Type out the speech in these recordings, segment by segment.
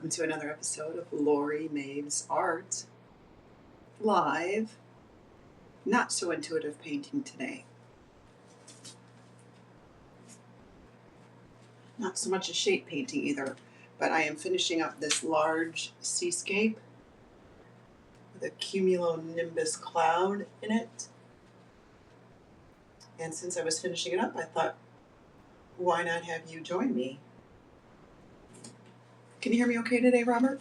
welcome to another episode of Laurie Maves Art Live. Not so intuitive painting today. Not so much a shape painting either, but I am finishing up this large seascape with a cumulonimbus cloud in it. And since I was finishing it up, I thought, why not have you join me? Can you hear me okay today, Robert?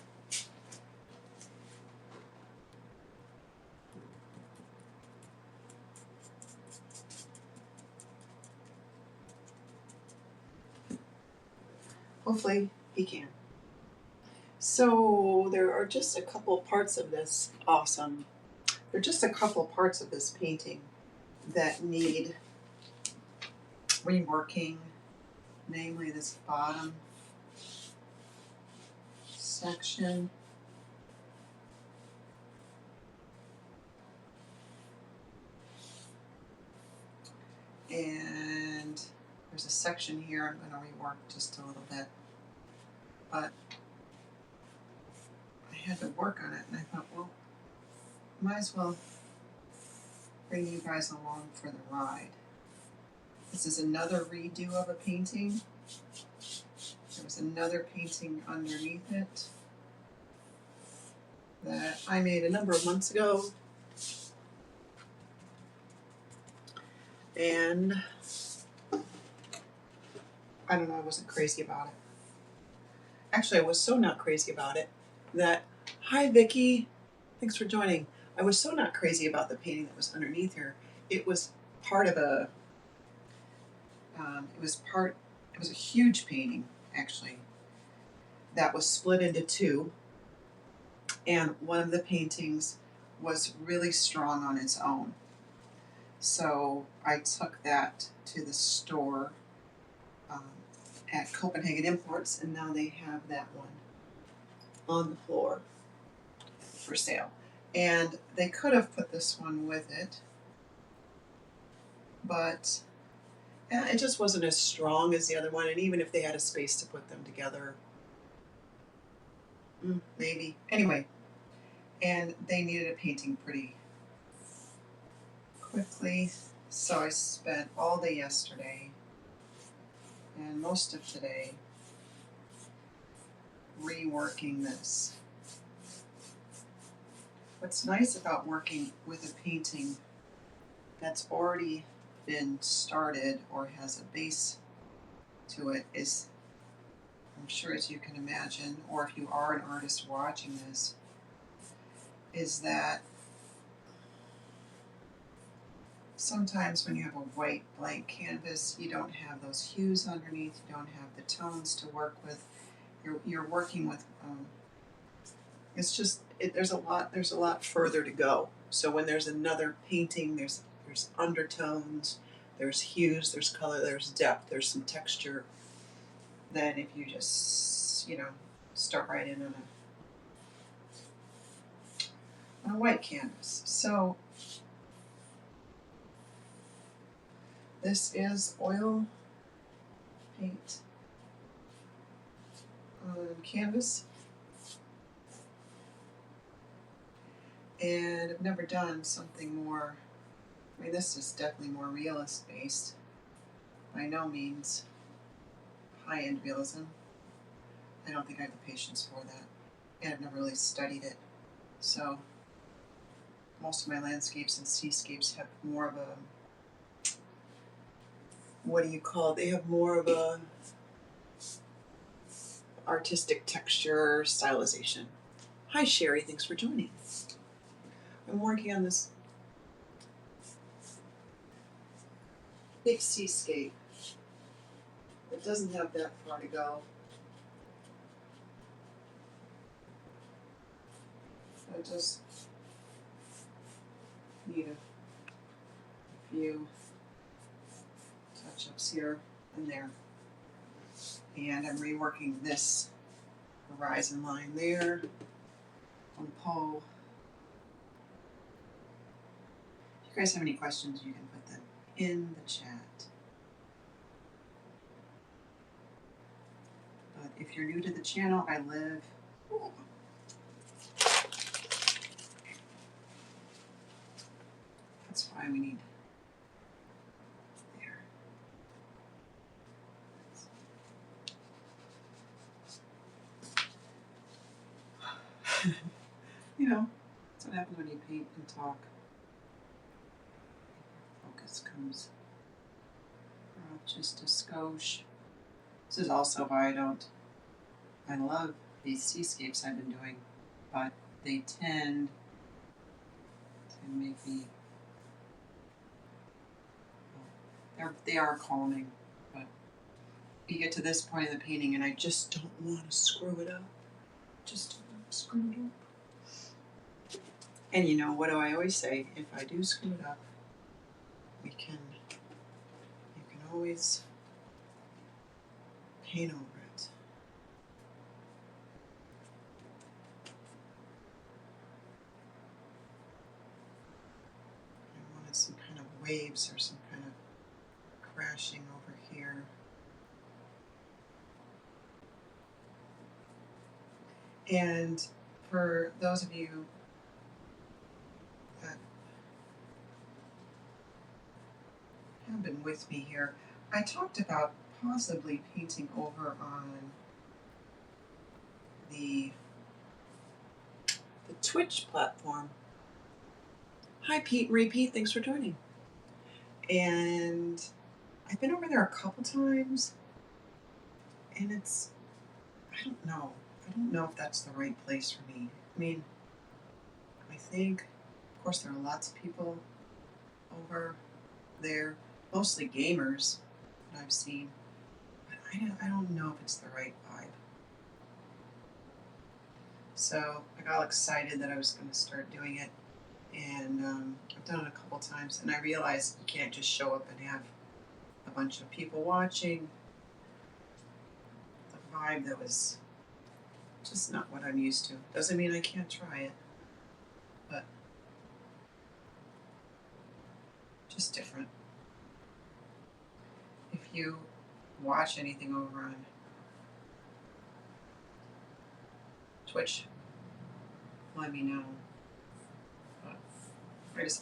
Hopefully he can. So there are just a couple parts of this awesome. There are just a couple parts of this painting that need reworking, namely this bottom section. And there's a section here I'm going to rework just a little bit. But I had to work on it, and I thought, well, might as well bring you guys along for the ride. This is another redo of a painting. There was another painting underneath it that I made a number of months ago. And I don't know, I wasn't crazy about it. Actually, I was so not crazy about it that, hi Vicki, thanks for joining. I was so not crazy about the painting that was underneath here. It was part of a, it was a huge painting, actually, that was split into two. And one of the paintings was really strong on its own. So I took that to the store at Copenhagen Imports, and now they have that one on the floor for sale. And they could have put this one with it, but it just wasn't as strong as the other one. And even if they had a space to put them together, maybe. Anyway, and they needed a painting pretty quickly, so I spent all day yesterday and most of today reworking this. What's nice about working with a painting that's already been started or has a base to it is, I'm sure as you can imagine, or if you are an artist watching this, is that sometimes when you have a white blank canvas, you don't have those hues underneath, you don't have the tones to work with. You're working with, it's just, there's a lot further to go. So when there's another painting, there's undertones, there's hues, there's color, there's depth, there's some texture, than if you just, start right in on a white canvas. So this is oil paint on canvas. And I've never done something more, I mean, this is definitely more realist based. By no means high-end realism. I don't think I have the patience for that. And I've never really studied it. So most of my landscapes and seascapes have more of a, they have more of a artistic texture, stylization. Hi Sherry, thanks for joining. I'm working on this big seascape. It doesn't have that far to go. I just need a few touch-ups here and there. And I'm reworking this horizon line there on the pole. If you guys have any questions, you can put them in the chat. But if you're new to the channel, I live That's why we need there. You know, that's what happens when you paint and talk. Focus comes off just a skosh. This is also why I love these seascapes I've been doing, but they tend to make me, they are calming, but you get to this point in the painting and I just don't want to screw it up. Just don't want to screw it up. And you know, what do I always say? If I do screw it up, you can always paint over it. I wanted some kind of waves or some kind of crashing over here. And for those of you that have been with me here, I talked about possibly painting over on the Twitch platform. Hi Pete, Repeat, thanks for joining. And I've been over there a couple times, and I don't know if that's the right place for me. I mean, I think, of course, there are lots of people over there, mostly gamers that I've seen, but I don't know if it's the right vibe. So I got excited that I was going to start doing it, and I've done it a couple times, and I realized you can't just show up and have a bunch of people watching. The vibe that was just not what I'm used to. Doesn't mean I can't try it, but just different. If you watch anything over on Twitch, let me know. But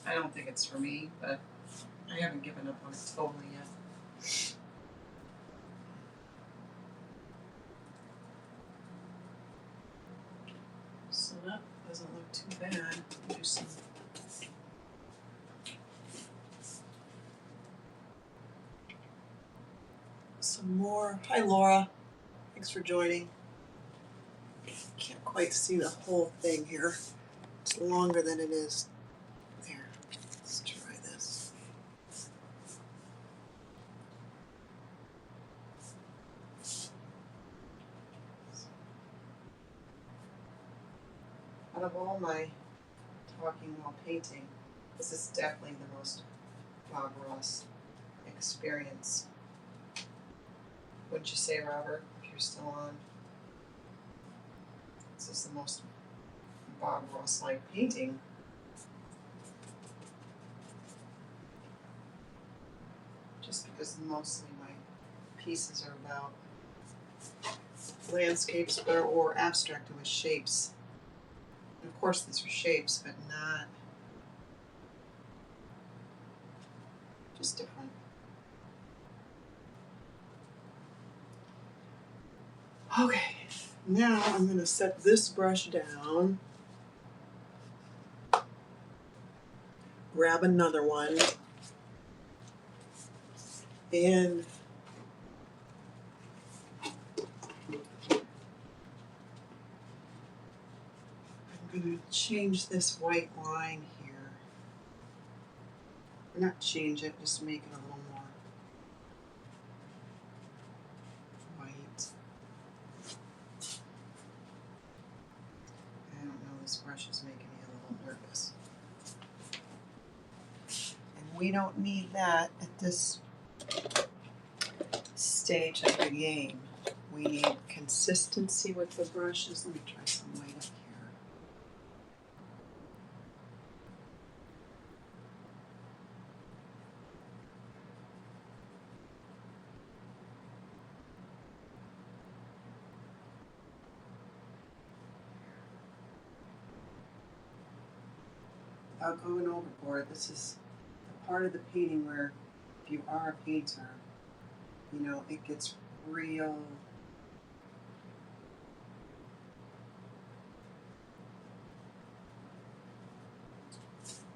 I don't think it's for me, but I haven't given up on it totally yet. So that doesn't look too bad. Do some more. Hi Laura, thanks for joining. Can't quite see the whole thing here. It's longer than it is. There, let's try this. Out of all my talking while painting, this is definitely the most Bob Ross experience. Wouldn't you say, Robert, if you're still on? This is the most Bob Ross-like painting. Just because mostly my pieces are about landscapes or abstracted with shapes. And of course these are shapes, but not just different. Okay, now I'm going to set this brush down, grab another one, and I'm going to change this white line here. Or not change it, just make it a little more white. I don't know, this brush is making me a little nervous. And we don't need that at this stage of the game. We need consistency with the brushes. Let me try some white up here. without going overboard, this is the part of the painting where if you are a painter, you know, it gets real.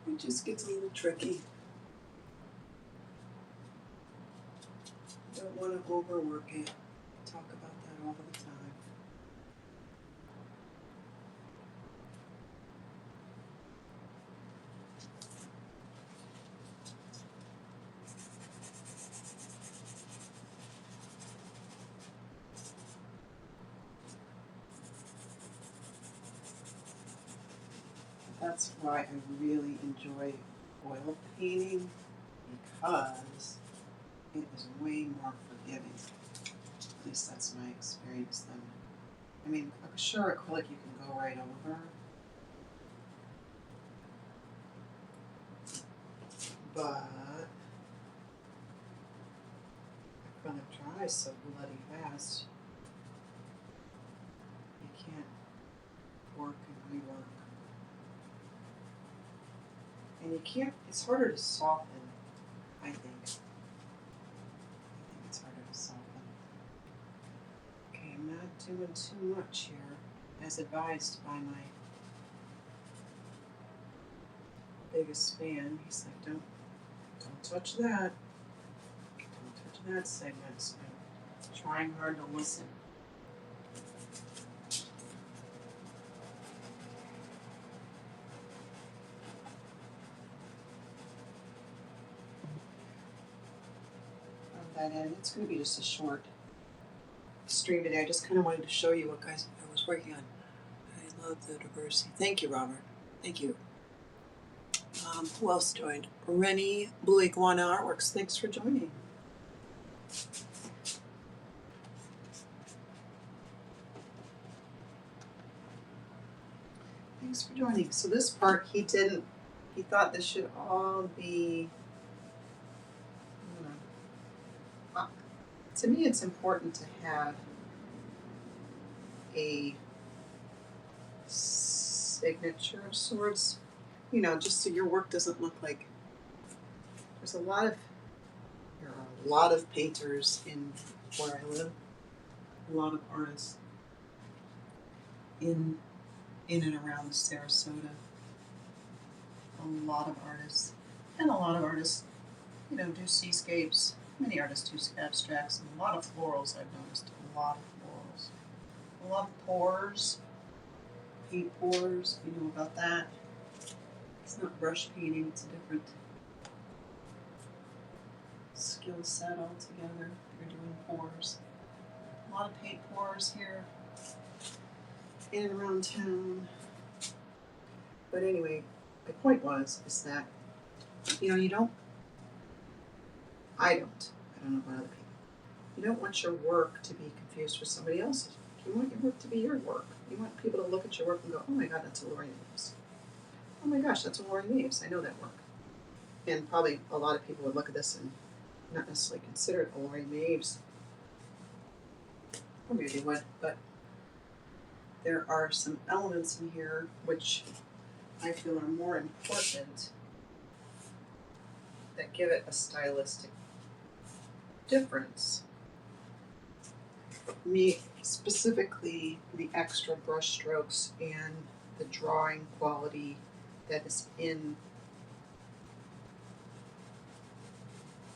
It just gets a little tricky. You don't want to overwork it. Talk about that all the time. That's why I really enjoy oil painting, because it is way more forgiving. At least that's my experience then. I mean, sure, acrylic you can go right over, but acrylic dries so bloody fast. You can't work and rework. And you can't, it's harder to soften, I think. It's harder to soften. Okay, I'm not doing too much here, as advised by my biggest fan. He's like, don't touch that. Don't touch that segment. So I'm trying hard to listen. That in. It's going to be just a short stream today. I just kind of wanted to show you what guys I was working on. I love the diversity. Thank you, Robert. Thank you. Who else joined? Rennie Blue Iguana Artworks. Thanks for joining. Thanks for joining. So this part he thought this should all be, to me it's important to have a signature of sorts, you know, just so your work doesn't look like, there are a lot of painters in where I live, a lot of artists in and around Sarasota, a lot of artists, and a lot of artists, you know, do seascapes. Many artists do abstracts, and a lot of florals. I've noticed a lot of florals, a lot of pours, paint pours. You know about that? It's not brush painting; it's a different skill set altogether. You're doing pours. A lot of paint pours here in and around town. But anyway, the point is that, you know, I don't know about other people. You don't want your work to be confused with somebody else's. You want your work to be your work. You want people to look at your work and go, oh my God, that's a Laurie Maves. Oh my gosh, that's a Laurie Maves. I know that work. And probably a lot of people would look at this and not necessarily consider it a Laurie Maves. Or maybe they would, but there are some elements in here which I feel are more important, that give it a stylistic difference. Me, specifically the extra brush strokes and the drawing quality that is in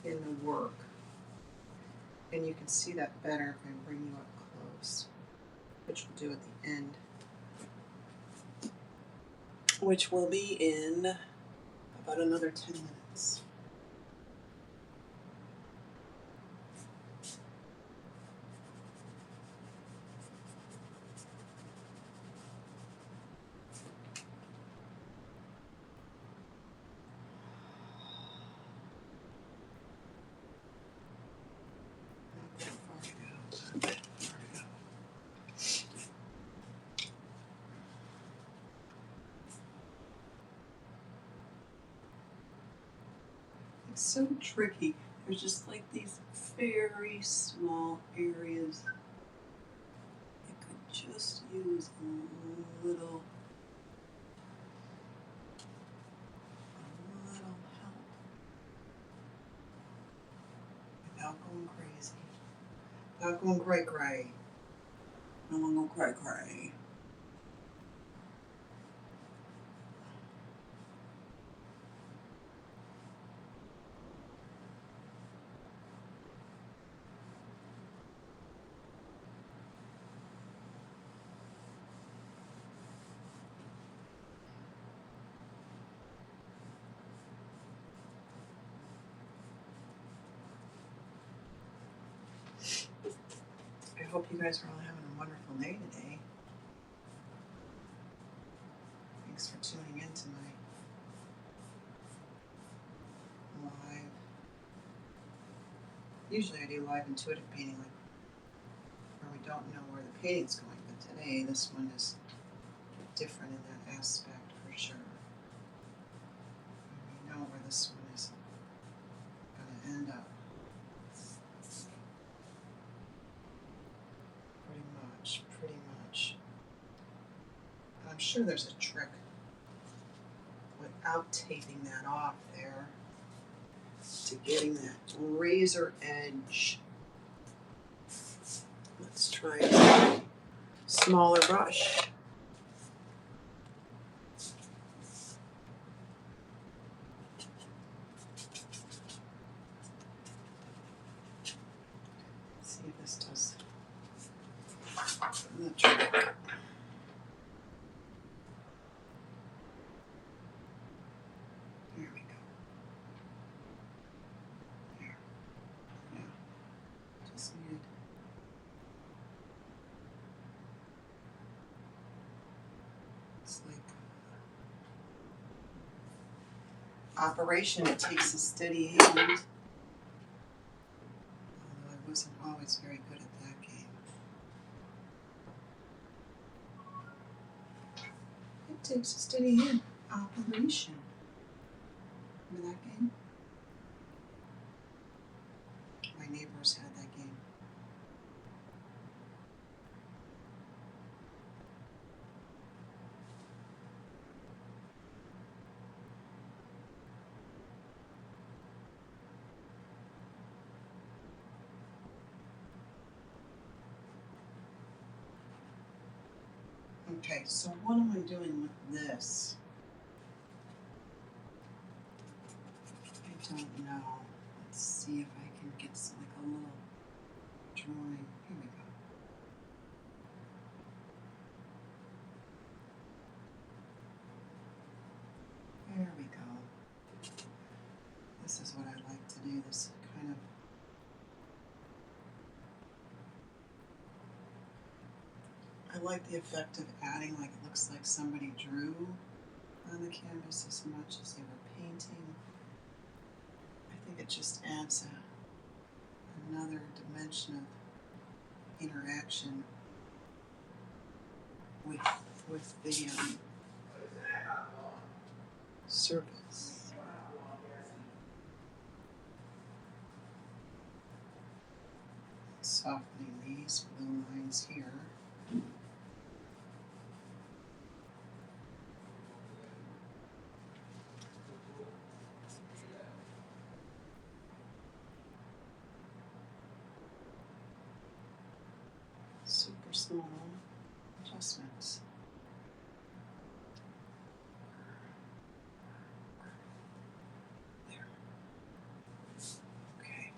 the work. And you can see that better if I bring you up close, which we'll do at the end, which will be in about another 10 minutes. It's so tricky. There's just like these very small areas that could just use a little without going crazy. Without going cray-cray. I don't want to go cray-cray. I hope you guys are all having a wonderful day today. Thanks for tuning in to my live. Usually I do live intuitive painting, like where we don't know where the painting's going, but today this one is different in that aspect for sure. We know where this one is going to end up. Pretty much. I'm sure there's a trick without taping that off there to getting that razor edge. Let's try a smaller brush. Let's see if this does the trick. There we go. There. Yeah. Just needed. It's like operation. It takes a steady hand. Although I wasn't always very good at that game. It takes a steady hand. Operation. Remember that game? My neighbors had that game. Okay, so what am I doing with this? I don't know. Let's see if I can get some, like a little drawing. Here we go. There we go. This is what I like to do. This kind of I like the effect of adding like it looks like somebody drew on the canvas as much as they were painting. I think it just adds another dimension of interaction with the surface. Softening these blue lines here. Super small adjustments. There. Okay.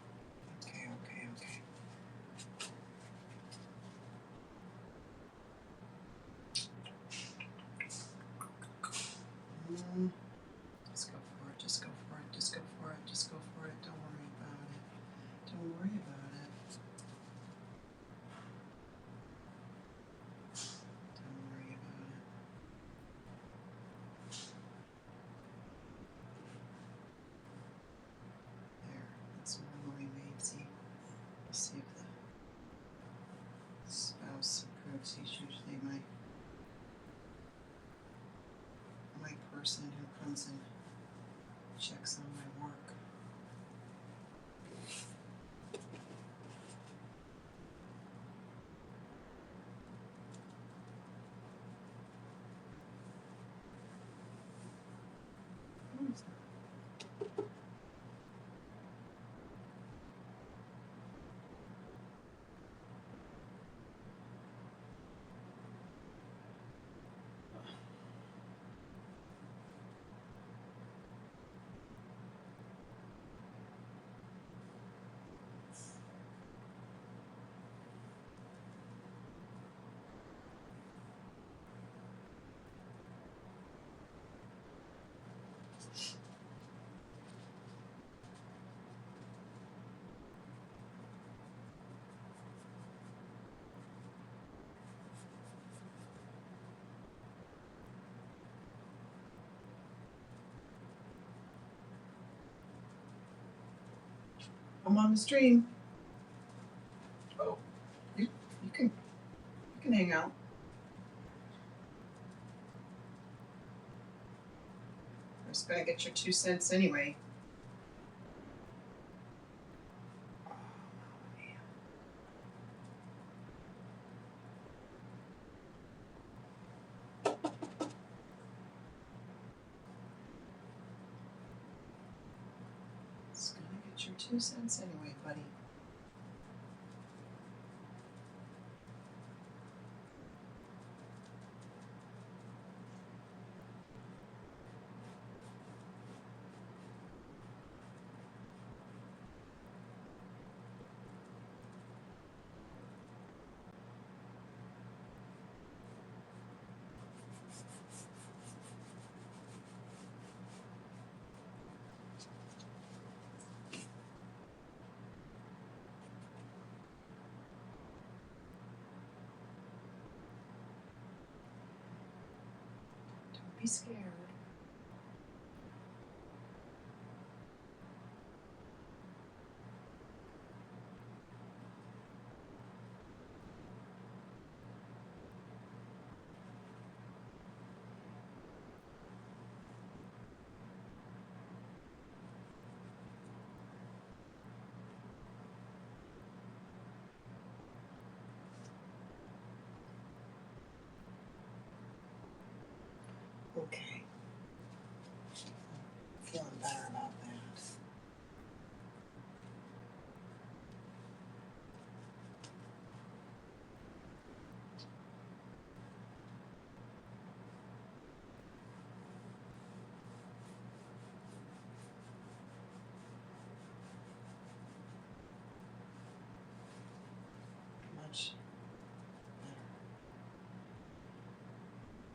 Just go for it. Just go for it. Just go for it. Just go for it. Don't worry about it. Don't worry about it. Don't worry about it. There. That's more Laurie Maves. We'll see if the spouse approves. He's usually my person who comes and checks on my work. I'm on the stream. Oh, you can hang out. I was gonna get your 2 cents anyway. Oh, man. It's gonna get your 2 cents anyway, buddy. Don't be scared. Okay. I'm feeling better about that. Much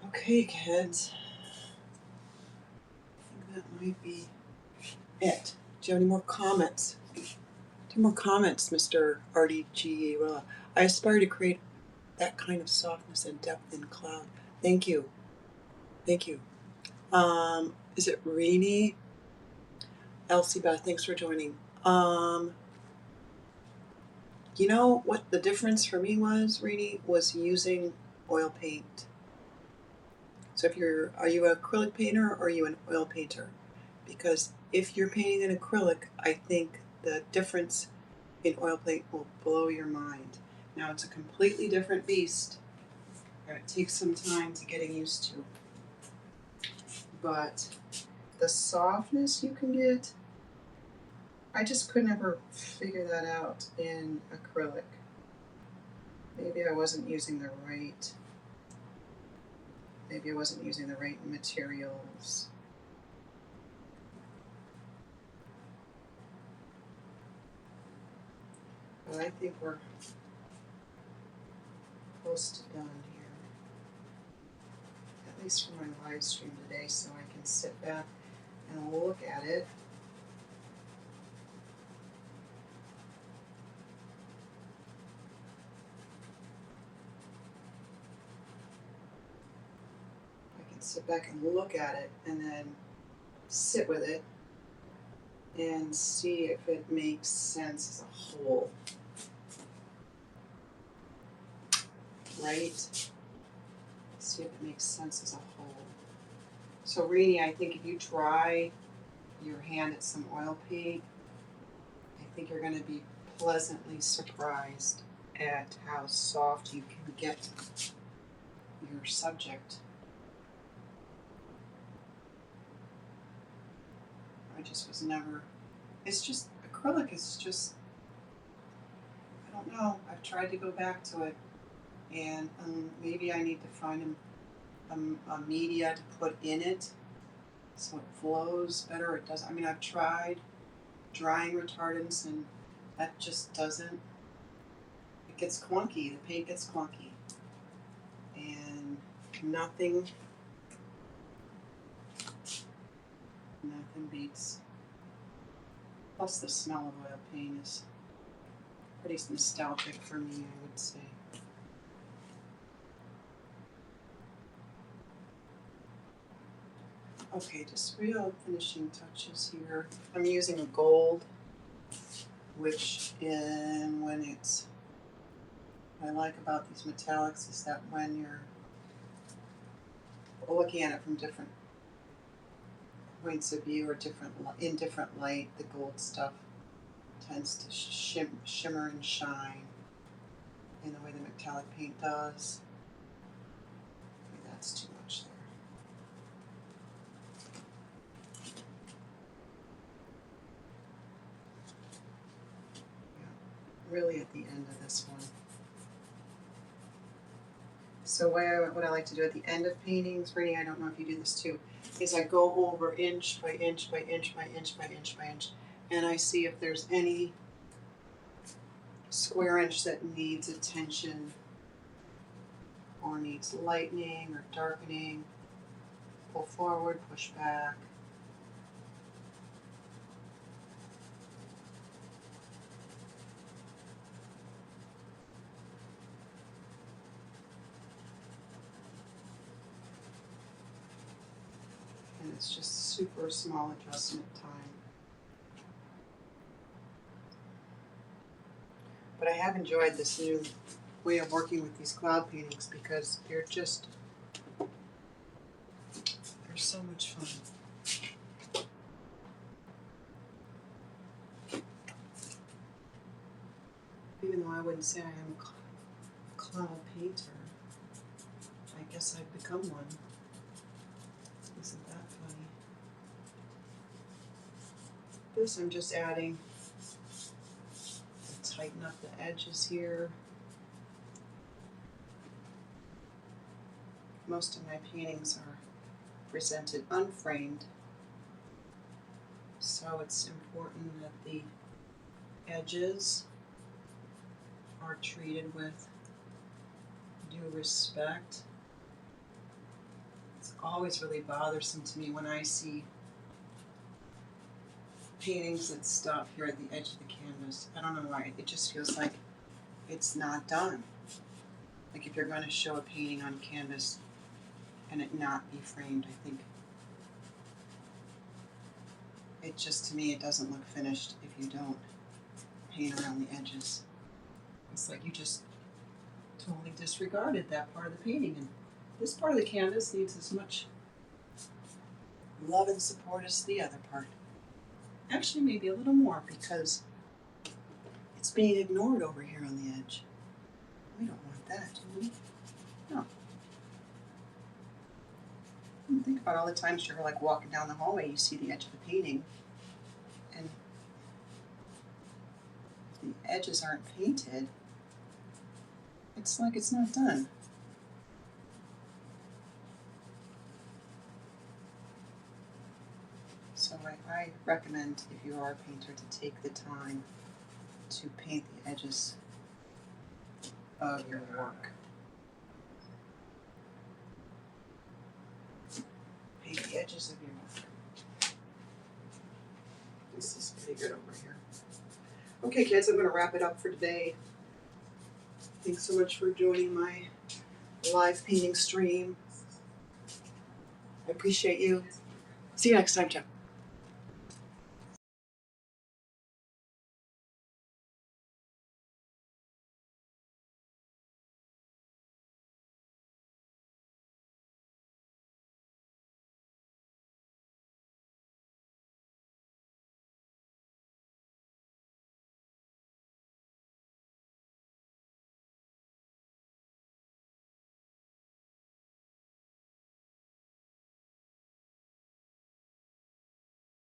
better. Okay, kids. I think that might be it. Do you have any more comments? 2 more comments, Mr. RDG. I aspire to create that kind of softness and depth in cloud. Thank you. Thank you. Is it Rini? Elsie Beth, thanks for joining. You know what the difference for me was, Rini, was using oil paint. So are you an acrylic painter or are you an oil painter? Because if you're painting in acrylic, I think the difference in oil paint will blow your mind. Now it's a completely different beast, and it takes some time to getting used to. But the softness you can get, I just could never figure that out in acrylic. Maybe I wasn't using the right materials. But I think we're close to done here. At least for my live stream today, so I can sit back and look at it. I can sit back and look at it and then sit with it and see if it makes sense as a whole. Right? See if it makes sense as a whole. So Rini, I think if you try your hand at some oil paint, I think you're going to be pleasantly surprised at how soft you can get your subject. I just was never, it's just, acrylic is just, I don't know, I've tried to go back to it, and maybe I need to find a media to put in it so it flows better. It does. I mean, I've tried drying retardants, and that just doesn't. It gets clunky. The paint gets clunky, and nothing beats. Plus, the smell of oil paint is pretty nostalgic for me, I would say. Okay, just real finishing touches here. I'm using a gold which when it's, what I like about these metallics is that when you're looking at it from different points of view or in different light, the gold stuff tends to shimmer and shine in the way the metallic paint does. Maybe that's too much there. Yeah, really at the end of this one. So what I like to do at the end of paintings, Brittany, I don't know if you do this too, is I go over inch by inch by inch by inch by inch by inch, and I see if there's any square inch that needs attention or needs lightening or darkening. Pull forward, push back. And it's just super small adjustment time. But I have enjoyed this new way of working with these cloud paintings because they're so much fun. Even though I wouldn't say I am a cloud painter, I guess I've become one. Isn't that funny? This I'm just adding to tighten up the edges here. Most of my paintings are presented unframed, so it's important that the edges are treated with due respect. It's always really bothersome to me when I see paintings that stop here at the edge of the canvas. I don't know why. It just feels like it's not done. Like if you're going to show a painting on canvas and it not be framed, I think it just, to me, it doesn't look finished if you don't paint around the edges. It's like you just totally disregarded that part of the painting, and this part of the canvas needs as much love and support as the other part. Actually, maybe a little more, because it's being ignored over here on the edge. We don't want that, do we? No. And think about all the times you're like walking down the hallway, you see the edge of the painting, and if the edges aren't painted, it's like it's not done. So I recommend, if you are a painter, to take the time to paint the edges of your work. Paint the edges of your work. This is pretty good over here. Okay, kids, I'm going to wrap it up for today. Thanks so much for joining my live painting stream. I appreciate you. See you next time, Jeff.